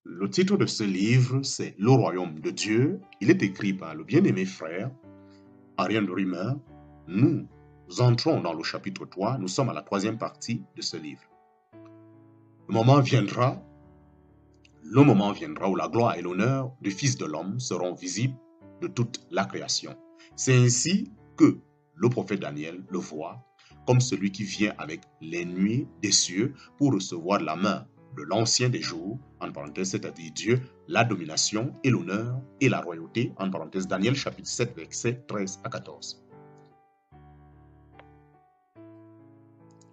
Le titre de ce livre, c'est Le Royaume de Dieu. Il est écrit par le bien-aimé frère Ariane Rimer. Nous entrons dans le chapitre 3. Nous sommes à la troisième partie de ce livre. Le moment viendra où la gloire et l'honneur du Fils de l'homme seront visibles de toute la création. C'est ainsi que le prophète Daniel le voit comme celui qui vient avec les nuées des cieux pour recevoir la main de l'ancien des jours, en parenthèse, c'est-à-dire Dieu, la domination et l'honneur et la royauté, en parenthèse, Daniel chapitre 7, versets 13 à 14.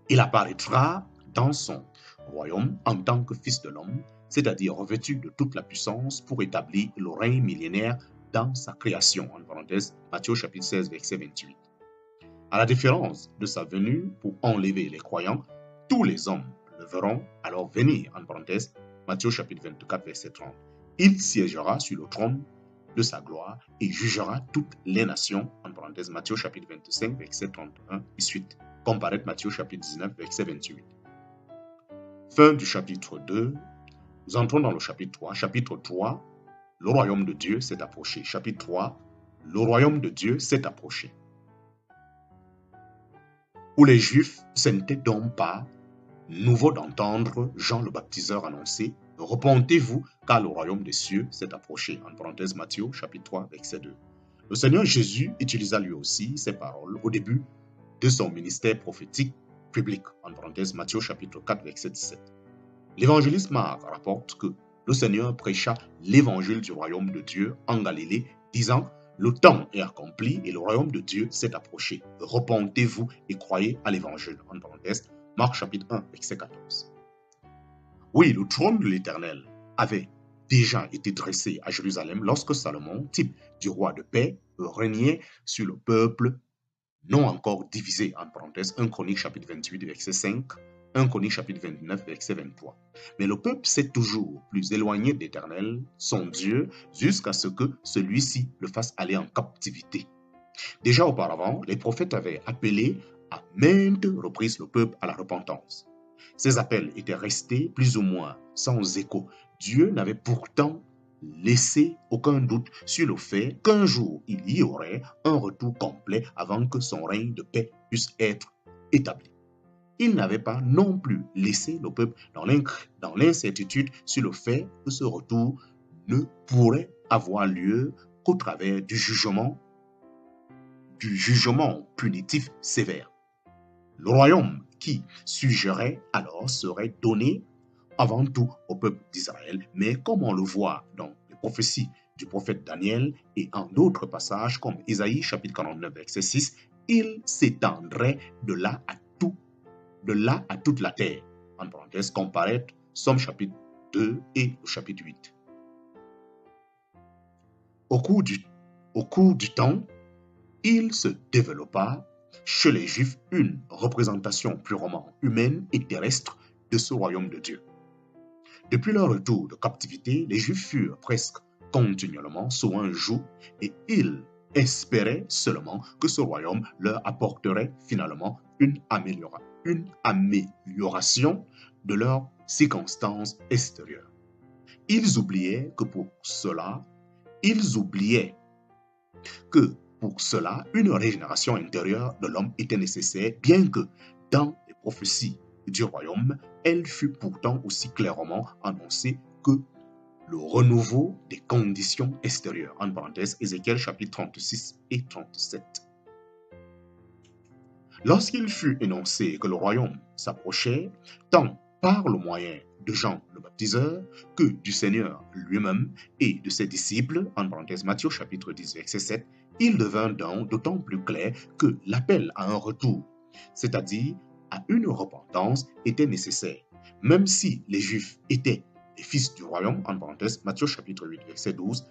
Il apparaîtra dans son royaume en tant que Fils de l'homme, c'est-à-dire revêtu de toute la puissance pour établir le règne millénaire dans sa création, en parenthèse, Matthieu chapitre 16, verset 28. À la différence de sa venue pour enlever les croyants, tous les hommes le verront alors venir, en parenthèse, Matthieu chapitre 24, verset 30. Il siégera sur le trône de sa gloire et jugera toutes les nations, en parenthèse, Matthieu chapitre 25, verset 31 et suite. Comparaître Matthieu chapitre 19, verset 28. Fin du chapitre 2. Nous entrons dans le chapitre 3. Chapitre 3, le royaume de Dieu s'est approché. Chapitre 3, le royaume de Dieu s'est approché. Pour les Juifs, ce n'était donc pas nouveau d'entendre Jean le baptiseur annoncer « Repentez-vous, car le royaume des cieux s'est approché ». En parenthèse, Matthieu chapitre 3, verset 2. Le Seigneur Jésus utilisa lui aussi ces paroles au début de son ministère prophétique public, en parenthèse, Matthieu chapitre 4, verset 17. L'évangéliste Marc rapporte que le Seigneur prêcha l'évangile du royaume de Dieu en Galilée, disant « Le temps est accompli et le royaume de Dieu s'est approché. Repentez-vous et croyez à l'évangile. » En parenthèse, Marc chapitre 1, verset 14. Oui, le trône de l'Éternel avait déjà été dressé à Jérusalem lorsque Salomon, type du roi de paix, régnait sur le peuple non encore divisé, en parenthèse, 1 Chronique chapitre 28, verset 5, 1 Chronique chapitre 29, verset 23. Mais le peuple s'est toujours plus éloigné d'Éternel, son Dieu, jusqu'à ce que celui-ci le fasse aller en captivité. Déjà auparavant, les prophètes avaient appelé à maintes reprises le peuple à la repentance. Ces appels étaient restés plus ou moins sans écho. Dieu n'avait pourtant laissé aucun doute sur le fait qu'un jour il y aurait un retour complet avant que son règne de paix puisse être établi. Il n'avait pas non plus laissé le peuple dans l'incertitude sur le fait que ce retour ne pourrait avoir lieu qu'au travers du jugement punitif sévère. Le royaume qui surgirait alors serait donné avant tout au peuple d'Israël, mais comme on le voit dans les prophéties du prophète Daniel et en d'autres passages comme Ésaïe chapitre 49 verset 6, il s'étendrait de là à toute la terre. En parenthèse, comparaître Somme chapitre 2 et le chapitre 8. Au cours du temps, il se développa chez les Juifs une représentation purement humaine et terrestre de ce royaume de Dieu. Depuis leur retour de captivité, les Juifs furent presque continuellement sous un joug et ils espéraient seulement que ce royaume leur apporterait finalement une amélioration de leurs circonstances extérieures. Ils oubliaient que pour cela, une régénération intérieure de l'homme était nécessaire, bien que dans les prophéties du royaume, elle fut pourtant aussi clairement annoncée que le renouveau des conditions extérieures. En parenthèse, Ézéchiel chapitre 36 et 37. Lorsqu'il fut énoncé que le royaume s'approchait, tant par le moyen de Jean le baptiseur que du Seigneur lui-même et de ses disciples, en parenthèse Matthieu chapitre 10 verset 7, il devint donc d'autant plus clair que l'appel à un retour, c'est-à-dire à une repentance, était nécessaire. Même si les Juifs étaient les fils du royaume, en parenthèse Matthieu chapitre 8 verset 12,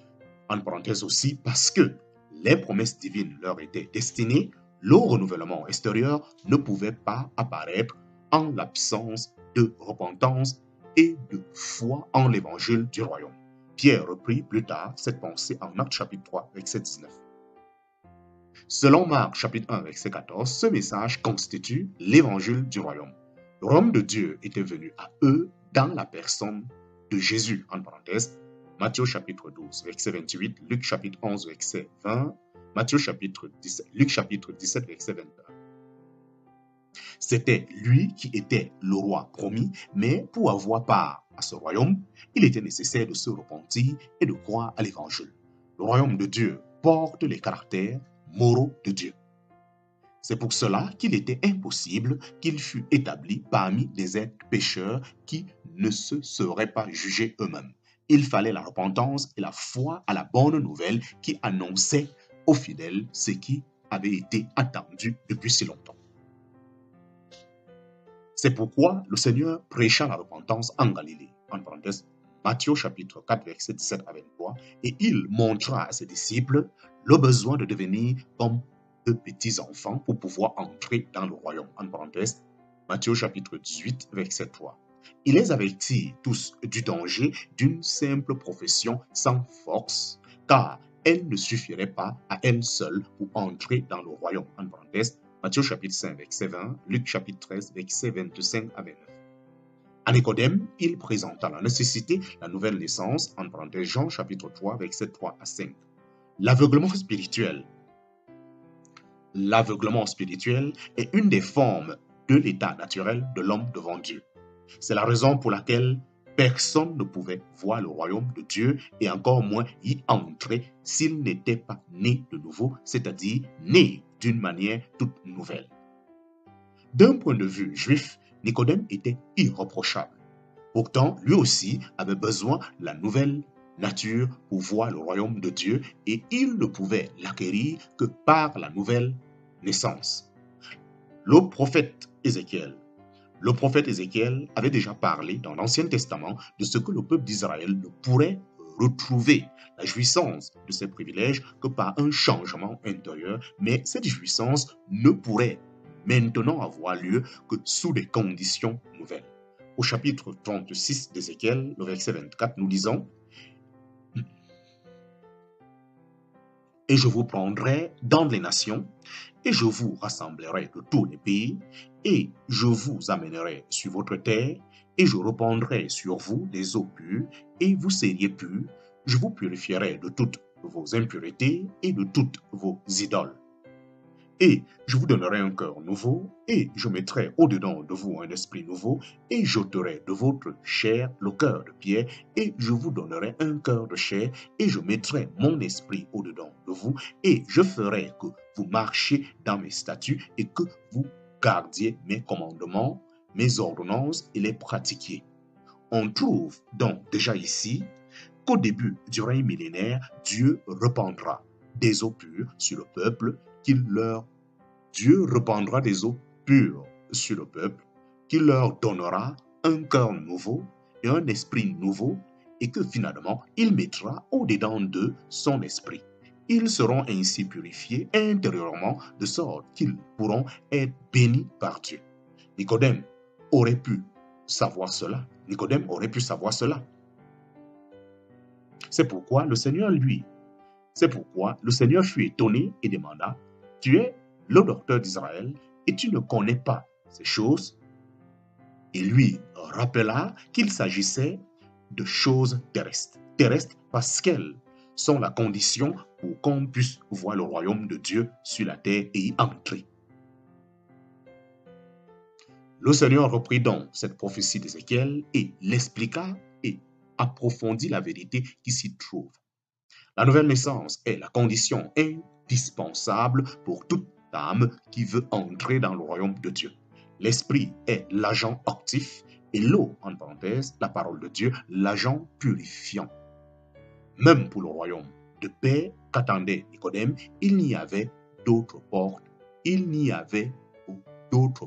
en parenthèse aussi parce que les promesses divines leur étaient destinées, le renouvellement extérieur ne pouvait pas apparaître en l'absence de repentance et de foi en l'évangile du royaume. Pierre reprit plus tard cette pensée en Actes chapitre 3, verset 19. Selon Marc chapitre 1, verset 14, ce message constitue l'évangile du royaume. Le royaume de Dieu était venu à eux dans la personne de Jésus, en parenthèse, Matthieu chapitre 12, verset 28, Luc chapitre 11, verset 20, Matthieu chapitre 17, Luc chapitre 17, verset 21. C'était lui qui était le roi promis, mais pour avoir part à ce royaume, il était nécessaire de se repentir et de croire à l'évangile. Le royaume de Dieu porte les caractères moraux de Dieu. C'est pour cela qu'il était impossible qu'il fût établi parmi des êtres pécheurs qui ne se seraient pas jugés eux-mêmes. Il fallait la repentance et la foi à la bonne nouvelle qui annonçait aux fidèles ce qui avait été attendu depuis si longtemps. C'est pourquoi le Seigneur prêcha la repentance en Galilée, en parenthèse, Matthieu chapitre 4, verset 17 à 23, et il montra à ses disciples le besoin de devenir comme de petits enfants pour pouvoir entrer dans le royaume, en parenthèse, Matthieu chapitre 18, verset 3. Il les avertit tous du danger d'une simple profession sans force, car elle ne suffirait pas à elle seule pour entrer dans le royaume, en parenthèse, Matthieu chapitre 5, verset 20, Luc chapitre 13, verset 25 à 29. À Nicodème, il présenta la nécessité de la nouvelle naissance, en parenthèse Jean chapitre 3, verset 3 à 5. L'aveuglement spirituel est une des formes de l'état naturel de l'homme devant Dieu. C'est la raison pour laquelle personne ne pouvait voir le royaume de Dieu et encore moins y entrer s'il n'était pas né de nouveau, c'est-à-dire né d'une manière toute nouvelle. D'un point de vue juif, Nicodème était irréprochable. Pourtant, lui aussi avait besoin de la nouvelle nature pour voir le royaume de Dieu et il ne pouvait l'acquérir que par la nouvelle naissance. Le prophète Ézéchiel avait déjà parlé dans l'Ancien Testament de ce que le peuple d'Israël ne pourrait retrouver la jouissance de ses privilèges que par un changement intérieur, mais cette jouissance ne pourrait maintenant avoir lieu que sous des conditions nouvelles. Au chapitre 36 d'Ézéchiel, le verset 24, nous lisons « Et je vous prendrai dans les nations, et je vous rassemblerai de tous les pays, et je vous amènerai sur votre terre, et je répandrai sur vous des eaux pures, et vous seriez purs. Je vous purifierai de toutes vos impuretés et de toutes vos idoles. Et je vous donnerai un cœur nouveau, et je mettrai au-dedans de vous un esprit nouveau, et j'ôterai de votre chair le cœur de pierre, et je vous donnerai un cœur de chair, et je mettrai mon esprit au-dedans de vous, et je ferai que vous marchiez dans mes statuts, et que vous gardiez mes commandements, mes ordonnances, et les pratiquiez. » On trouve donc déjà ici qu'au début du règne millénaire, Dieu répandra des eaux pures sur le peuple Dieu répandra des eaux pures sur le peuple, qui leur donnera un cœur nouveau et un esprit nouveau, et que finalement, il mettra au-dedans d'eux son esprit. Ils seront ainsi purifiés intérieurement, de sorte qu'ils pourront être bénis par Dieu. Nicodème aurait pu savoir cela. C'est pourquoi le Seigneur fut étonné et demanda, « Tu es le docteur d'Israël et tu ne connais pas ces choses ?» Il lui rappela qu'il s'agissait de choses terrestres. Terrestres parce qu'elles sont la condition pour qu'on puisse voir le royaume de Dieu sur la terre et y entrer. Le Seigneur reprit donc cette prophétie d'Ézéchiel et l'expliqua et approfondit la vérité qui s'y trouve. La nouvelle naissance est la condition indispensable pour toute âme qui veut entrer dans le royaume de Dieu. L'esprit est l'agent actif et l'eau, en parenthèse, la parole de Dieu, l'agent purifiant. Même pour le royaume de paix qu'attendait Nicodème, il n'y avait d'autres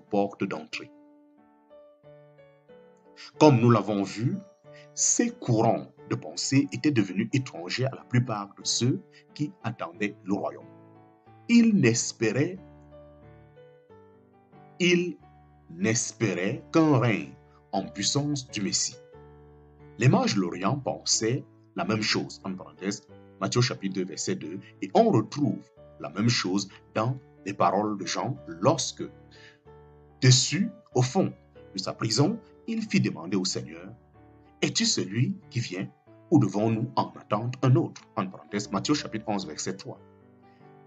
portes d'entrée. Comme nous l'avons vu, ces courants de pensée étaient devenus étrangers à la plupart de ceux qui attendaient le royaume. Ils n'espéraient qu'un règne en puissance du Messie. Les mages de l'Orient pensaient la même chose, en parenthèse, Matthieu chapitre 2, verset 2, et on retrouve la même chose dans les paroles de Jean lorsque, dessus, au fond de sa prison, il fit demander au Seigneur, Es-tu celui qui vient ou devons-nous en attendre un autre? En parenthèse, Matthieu chapitre 11, verset 3.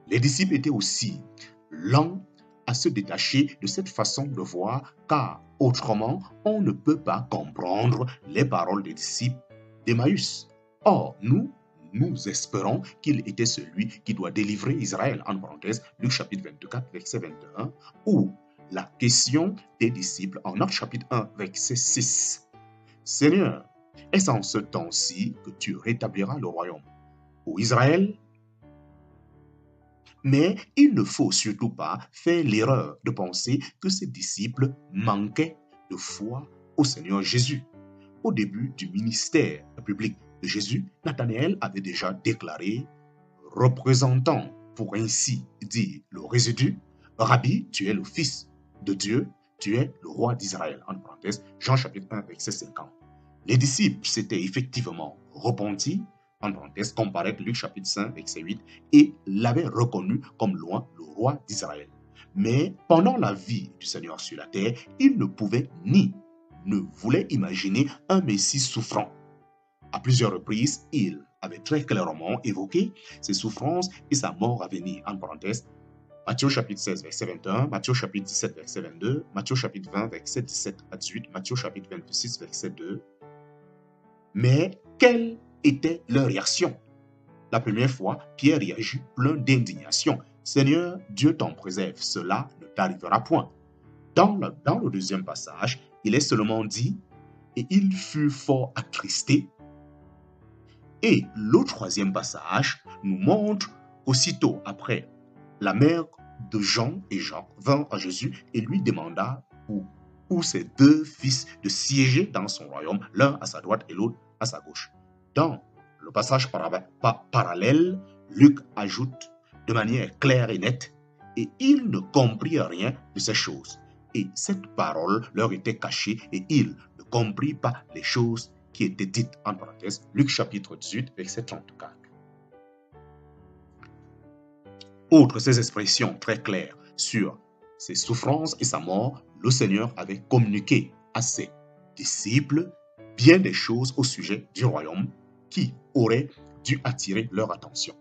Les disciples étaient aussi lents à se détacher de cette façon de voir, car autrement, on ne peut pas comprendre les paroles des disciples d'Emmaüs. Or, nous espérons qu'il était celui qui doit délivrer Israël, en parenthèse, Luc chapitre 24, verset 21, ou la question des disciples en Actes chapitre 1, verset 6. Seigneur, est-ce en ce temps-ci que tu rétabliras le royaume pour Israël? Mais il ne faut surtout pas faire l'erreur de penser que ces disciples manquaient de foi au Seigneur Jésus. Au début du ministère public de Jésus, Nathanaël avait déjà déclaré, représentant pour ainsi dire le résidu, Rabbi, tu es le Fils de Dieu, tu es le roi d'Israël. En parenthèse, Jean chapitre 1, verset 50. Les disciples s'étaient effectivement repentis, en parenthèse, comparé avec Luc chapitre 5, verset 8, et l'avaient reconnu comme le roi d'Israël. Mais pendant la vie du Seigneur sur la terre, il ne pouvait ne voulait imaginer un Messie souffrant. À plusieurs reprises, il avait très clairement évoqué ses souffrances et sa mort à venir, en parenthèse, Matthieu chapitre 16, verset 21, Matthieu chapitre 17, verset 22, Matthieu chapitre 20, verset 17 à 18, Matthieu chapitre 26, verset 2. Mais quelle était leur réaction? La première fois, Pierre réagit plein d'indignation. Seigneur, Dieu t'en préserve, cela ne t'arrivera point. Dans le deuxième passage, il est seulement dit, et il fut fort attristé. Et le troisième passage nous montre qu'aussitôt après, la mère de Jean et Jean vint à Jésus et lui demanda pour ses deux fils de siéger dans son royaume, l'un à sa droite et l'autre à sa gauche. Dans le passage parallèle, Luc ajoute de manière claire et nette, et ils ne comprirent rien de ces choses. Et cette parole leur était cachée et ils ne comprirent pas les choses qui étaient dites, en parenthèse, Luc chapitre 18, verset 34. Outre ces expressions très claires sur ses souffrances et sa mort, le Seigneur avait communiqué à ses disciples bien des choses au sujet du royaume qui auraient dû attirer leur attention.